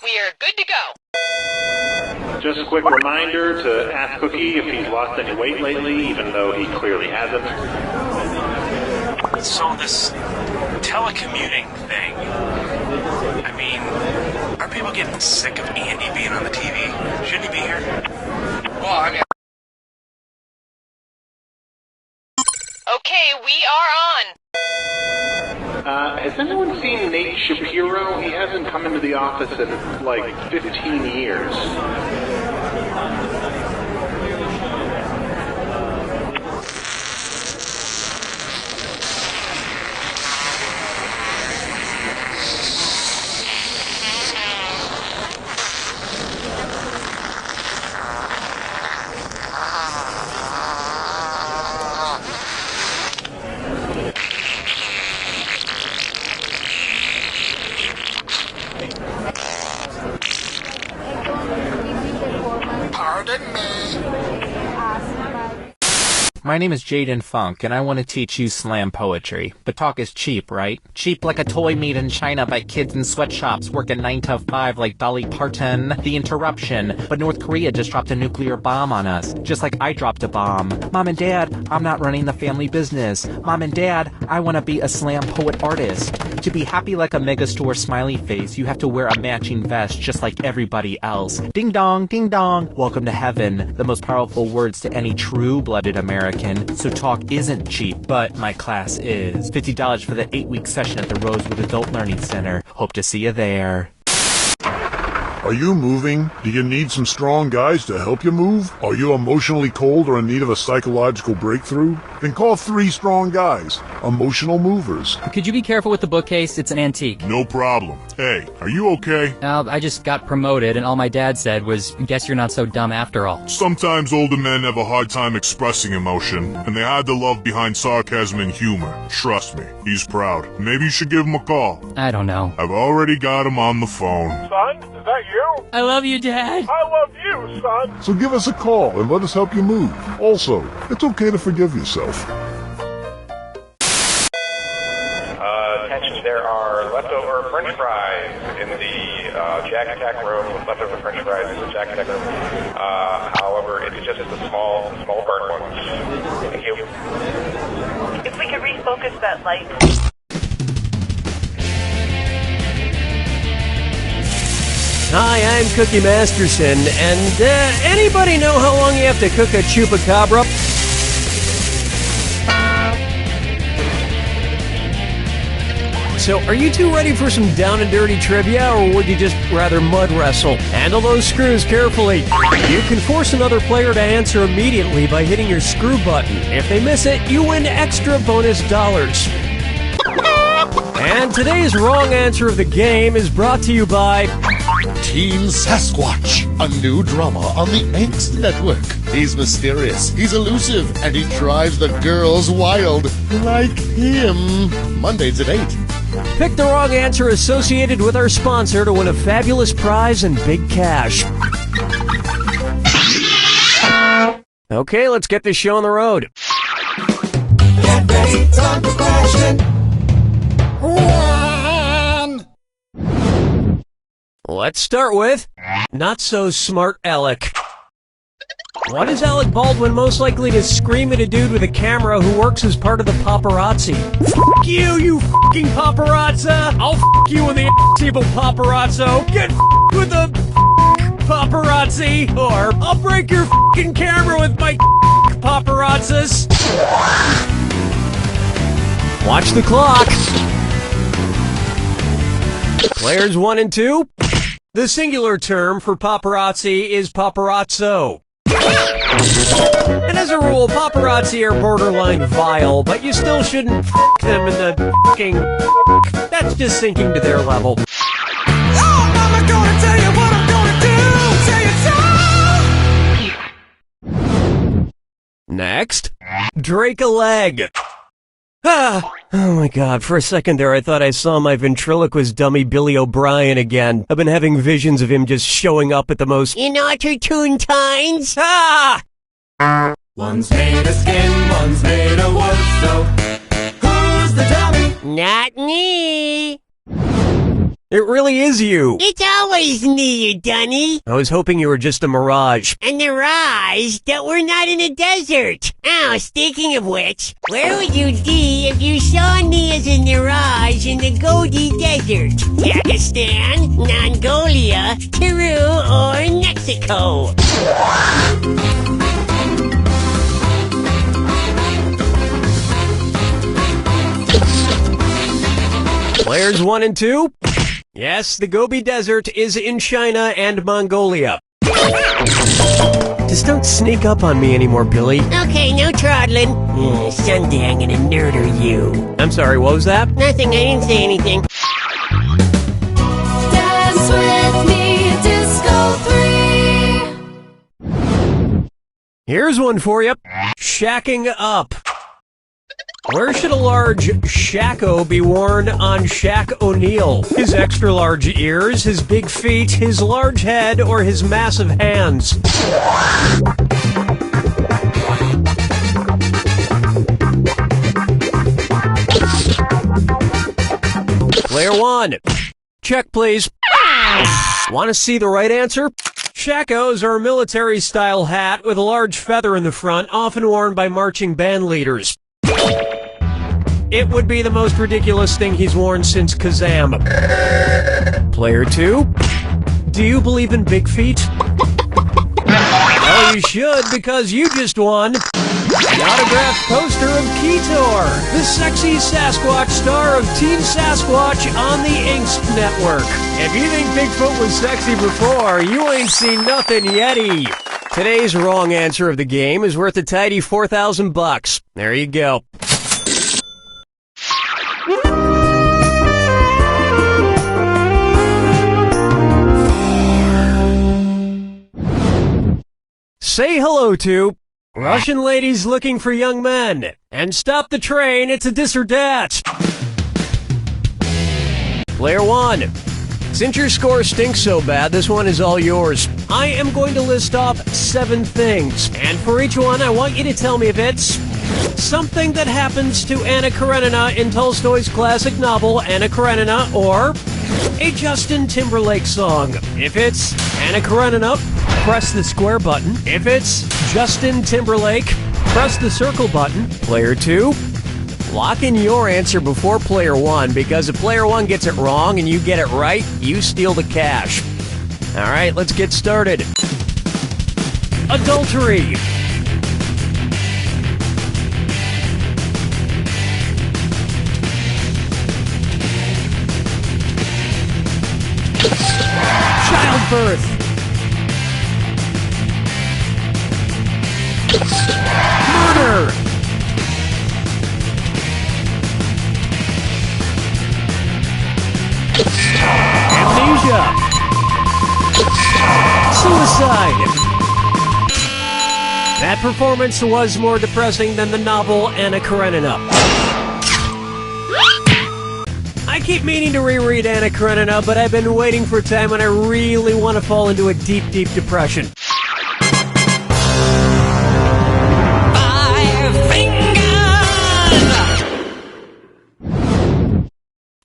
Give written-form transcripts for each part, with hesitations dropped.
We are good to go. Just a quick reminder to ask Cookie if he's lost any weight lately, even though he clearly hasn't. So this telecommuting thing, I mean, are people getting sick of Andy being on the TV? Shouldn't he be here? Well, I mean... Okay, we are on. Has anyone seen Nate Shapiro? He hasn't come into the office in, like, 15 years. My name is Jaden Funk, and I want to teach you slam poetry. But talk is cheap, right? Cheap like a toy made in China by kids in sweatshops working 9 to 5 like Dolly Parton. The interruption. But North Korea just dropped a nuclear bomb on us, just like I dropped a bomb. Mom and Dad, I'm not running the family business. Mom and Dad, I want to be a slam poet artist. To be happy like a megastore smiley face, you have to wear a matching vest just like everybody else. Ding dong, ding dong. Welcome to heaven. The most powerful words to any true-blooded American. So talk isn't cheap, but my class is. $50 for the 8-week session at the Rosewood Adult Learning Center. Hope to see you there. Are you moving? Do you need some strong guys to help you move? Are you emotionally cold or in need of a psychological breakthrough? Then call 3 strong guys. Emotional movers. Could you be careful with the bookcase? It's an antique. No problem. Hey, are you okay? I just got promoted, and all my dad said was, guess you're not so dumb after all. Sometimes older men have a hard time expressing emotion, and they hide the love behind sarcasm and humor. Trust me, he's proud. Maybe you should give him a call. I don't know. I've already got him on the phone. Son, is that you? I love you, Dad. I love you, son. So give us a call and let us help you move. Also, it's okay to forgive yourself. Attention, there are leftover french fries in the Jack Attack room, leftover french fries in the Jack Attack room. However, it's just the small burnt ones. Thank you. If we could refocus that light. Hi, I'm Cookie Masterson, and anybody know how long you have to cook a chupacabra? So, are you two ready for some down and dirty trivia, or would you just rather mud wrestle? Handle those screws carefully. You can force another player to answer immediately by hitting your screw button. If they miss it, you win extra bonus dollars. And today's wrong answer of the game is brought to you by Team Sasquatch, a new drama on the Angst Network. He's mysterious, he's elusive, and he drives the girls wild, like him. Mondays at 8. Pick the wrong answer associated with our sponsor to win a fabulous prize and big cash. Okay, let's get this show on the road. Get ready, time for question. 1. Let's start with Not So Smart Alec. What is Alec Baldwin most likely to scream at a dude with a camera who works as part of the paparazzi? F*** you, you f***ing paparazza! I'll f*** you in the table, paparazzo! Get f***ed with the paparazzi! Or I'll break your f***ing camera with my paparazzas! Watch the clock! Players 1 and 2. The singular term for paparazzi is paparazzo. And as a rule, paparazzi are borderline vile, but you still shouldn't f*** them in the f***ing... That's just sinking to their level. Oh, Mama gonna tell you what I'm gonna do! Say it so! Next, Drake a leg. Oh my god, for a second there I thought I saw my ventriloquist dummy Billy O'Brien again. I've been having visions of him just showing up at the most inopportune times. One's made of skin, one's made of wood, so who's the dummy? Not me. It really is you. It's always me, you dunny. I was hoping you were just a mirage. A mirage that we're not in a desert. Oh, speaking of which, where would you be if you saw me as a mirage in the Gobi Desert? Pakistan, Mongolia, Peru, or Mexico? Players 1 and 2? Yes, the Gobi Desert is in China and Mongolia. Just don't sneak up on me anymore, Billy. Okay, no trottling. Someday I'm gonna murder you. I'm sorry, what was that? Nothing, I didn't say anything. Dance with me, Disco 3. Here's one for you. Shacking up. Where should a large shacko be worn on Shaq O'Neal? His extra large ears, his big feet, his large head, or his massive hands? Player 1. Check, please. Want to see the right answer? Shackos are a military-style hat with a large feather in the front, often worn by marching band leaders. It would be the most ridiculous thing he's worn since Kazam. Player 2. Do you believe in big feet? Well, you should, because you just won an autographed poster of Ketor, the sexy Sasquatch star of Team Sasquatch on the Angst Network. If you think Bigfoot was sexy before, you ain't seen nothing yetty. Today's wrong answer of the game is worth a tidy $4,000. There you go. Say hello to Russian ladies looking for young men. And stop the train, it's a dis or dat. Player 1. Since your score stinks so bad, this one is all yours. I am going to list off 7 things. And for each one, I want you to tell me if it's something that happens to Anna Karenina in Tolstoy's classic novel, Anna Karenina, or a Justin Timberlake song. If it's Anna Karenina, press the square button. If it's Justin Timberlake, press the circle button. Player 2, lock in your answer before player 1, because if player 1 gets it wrong and you get it right, you steal the cash. All right, let's get started. Adultery. Childbirth. Murder. Amnesia. Suicide. That performance was more depressing than the novel Anna Karenina. I keep meaning to reread Anna Karenina, but I've been waiting for a time when I really want to fall into a deep, deep depression. 5 fingers.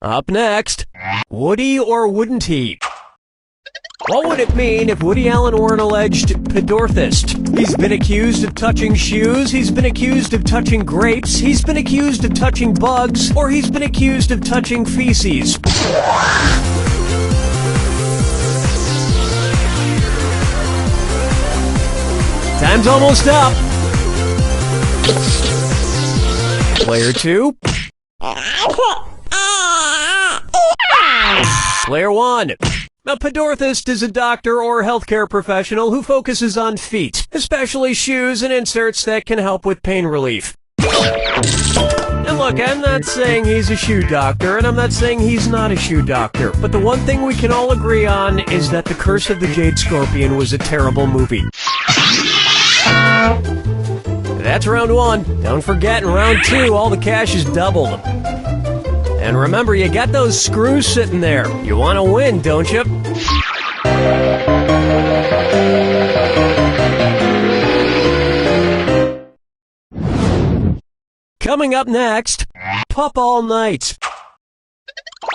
Up next, Woody or wouldn't he? What would it mean if Woody Allen were an alleged pedorthist? He's been accused of touching shoes, he's been accused of touching grapes, he's been accused of touching bugs, or he's been accused of touching feces. Time's almost up. Player 2. Player 1. A pedorthist is a doctor or healthcare professional who focuses on feet, especially shoes and inserts that can help with pain relief. And look, I'm not saying he's a shoe doctor, and I'm not saying he's not a shoe doctor, but the one thing we can all agree on is that The Curse of the Jade Scorpion was a terrible movie. That's round 1. Don't forget, in round 2, all the cash is doubled. And remember, you got those screws sitting there. You want to win, don't you? Coming up next, Pup All Night.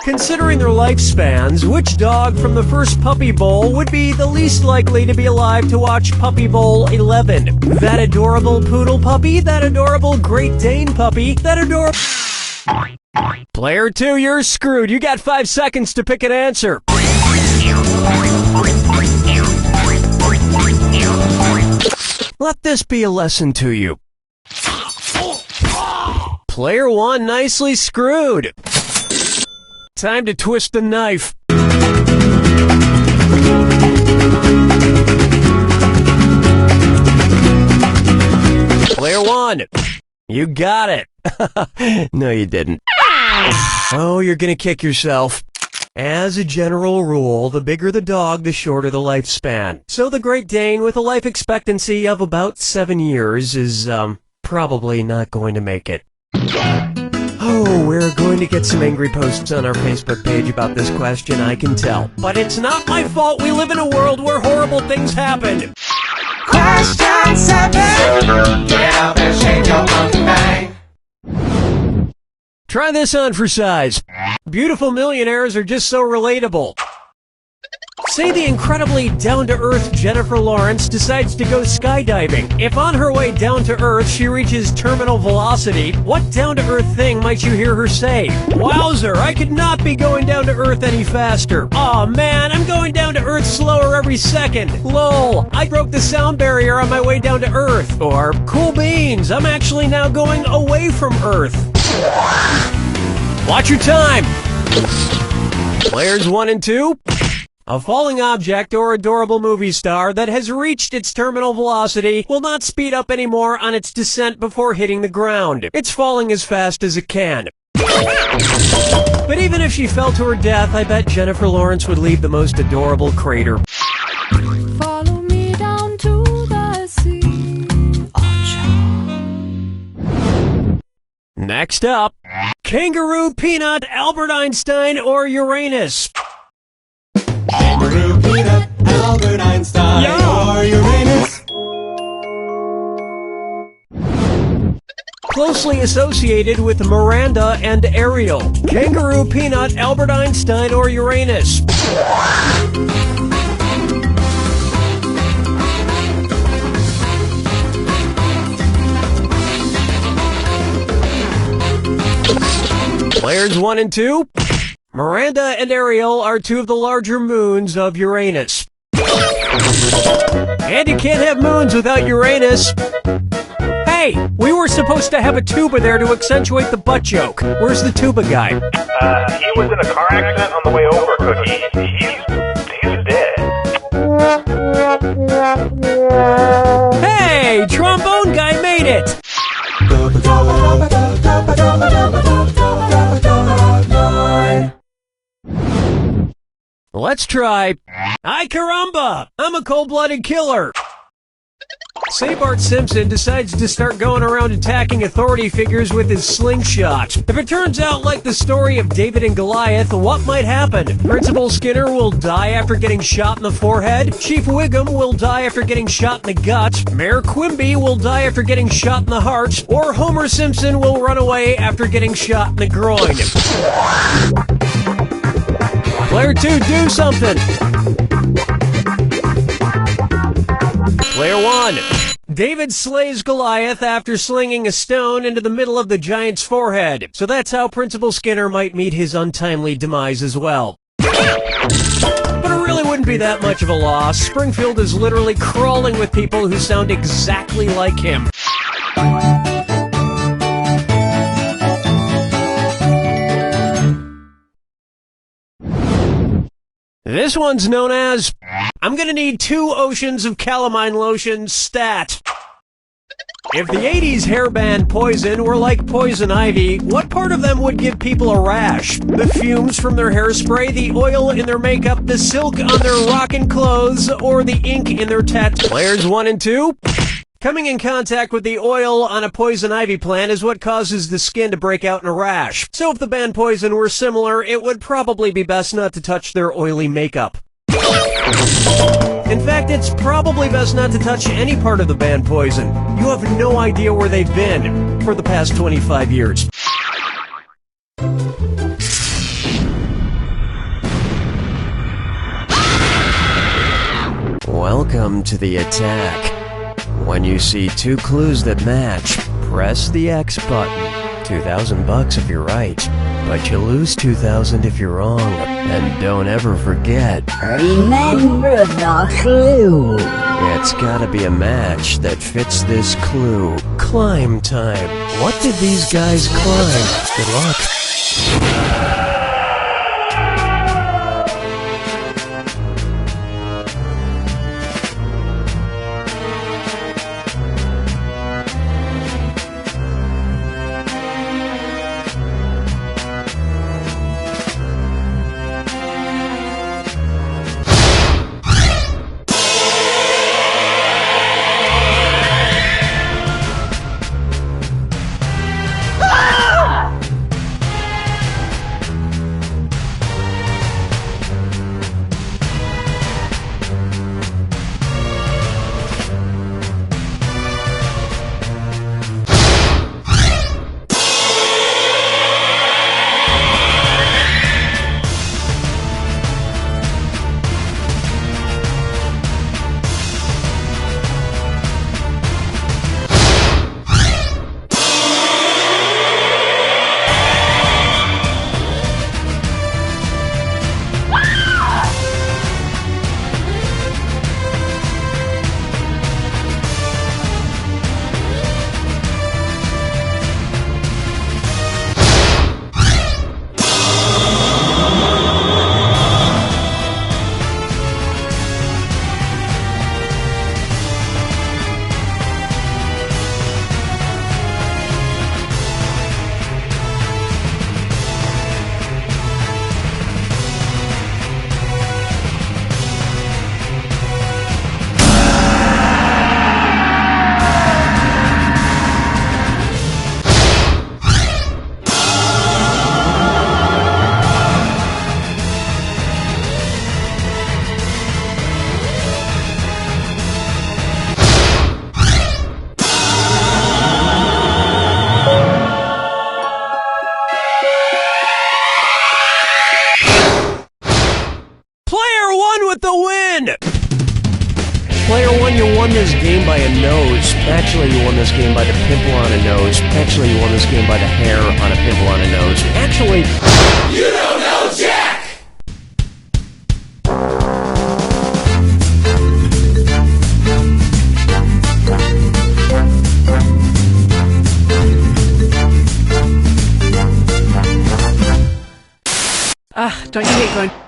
Considering their lifespans, which dog from the first Puppy Bowl would be the least likely to be alive to watch Puppy Bowl 11? That adorable poodle puppy? That adorable Great Dane puppy? That adorable... Player 2, you're screwed. You got 5 seconds to pick an answer. Let this be a lesson to you. Player 1, nicely screwed. Time to twist the knife. Player 1, you got it. No, you didn't. Oh, you're gonna kick yourself. As a general rule, the bigger the dog, the shorter the lifespan. So the Great Dane, with a life expectancy of about 7 years, is, probably not going to make it. Oh, we're going to get some angry posts on our Facebook page about this question, I can tell. But it's not my fault we live in a world where horrible things happen. Question 7. Get up and shake your monkey bang. Try this on for size. Beautiful millionaires are just so relatable. Say the incredibly down-to-earth Jennifer Lawrence decides to go skydiving. If on her way down to Earth she reaches terminal velocity, what down-to-earth thing might you hear her say? Wowzer, I could not be going down to Earth any faster. Aw man, I'm going down to Earth slower every second. Lol, I broke the sound barrier on my way down to Earth. Or, cool beans, I'm actually now going away from Earth. Watch your time. Players 1 and 2. A falling object or adorable movie star that has reached its terminal velocity will not speed up anymore on its descent before hitting the ground. It's falling as fast as it can. But even if she fell to her death, I bet Jennifer Lawrence would leave the most adorable crater. Follow me down to the sea. Next up, Kangaroo, Peanut, Albert Einstein, or Uranus? Kangaroo, Peanut, Albert Einstein, or Uranus. Closely associated with Miranda and Ariel. Kangaroo, Peanut, Albert Einstein, or Uranus? Players 1 and 2. Miranda and Ariel are 2 of the larger moons of Uranus. And you can't have moons without Uranus. Hey, we were supposed to have a tuba there to accentuate the butt joke. Where's the tuba guy? He was in a car accident on the way over, Cookie. He's dead. Hey, trombone guy made it! Let's try. Ay caramba! I'm a cold-blooded killer. Say Bart Simpson decides to start going around attacking authority figures with his slingshot. If it turns out like the story of David and Goliath, what might happen? Principal Skinner will die after getting shot in the forehead. Chief Wiggum will die after getting shot in the gut. Mayor Quimby will die after getting shot in the heart. Or Homer Simpson will run away after getting shot in the groin. Player 2, do something! Player 1. David slays Goliath after slinging a stone into the middle of the giant's forehead. So that's how Principal Skinner might meet his untimely demise as well. But it really wouldn't be that much of a loss. Springfield is literally crawling with people who sound exactly like him. This one's known as, I'm gonna need 2 oceans of calamine lotion stat. If the 80s hairband Poison were like poison ivy, what part of them would give people a rash? The fumes from their hairspray, the oil in their makeup, the silk on their rockin' clothes, or the ink in their tats? Players 1 and 2? Coming in contact with the oil on a poison ivy plant is what causes the skin to break out in a rash. So if the band Poison were similar, it would probably be best not to touch their oily makeup. In fact, it's probably best not to touch any part of the band Poison. You have no idea where they've been for the past 25 years. Welcome to the attack. When you see two clues that match, press the X button. $2,000 if you're right, but you lose $2,000 if you're wrong. And don't ever forget, remember the clue. It's gotta be a match that fits this clue. Climb time. What did these guys climb? Good luck. Player 1, you won this game by a nose. Actually, you won this game by the pimple on a nose. Actually, you won this game by the hair on a pimple on a nose. Actually, you don't know Jack! Don't you hate going...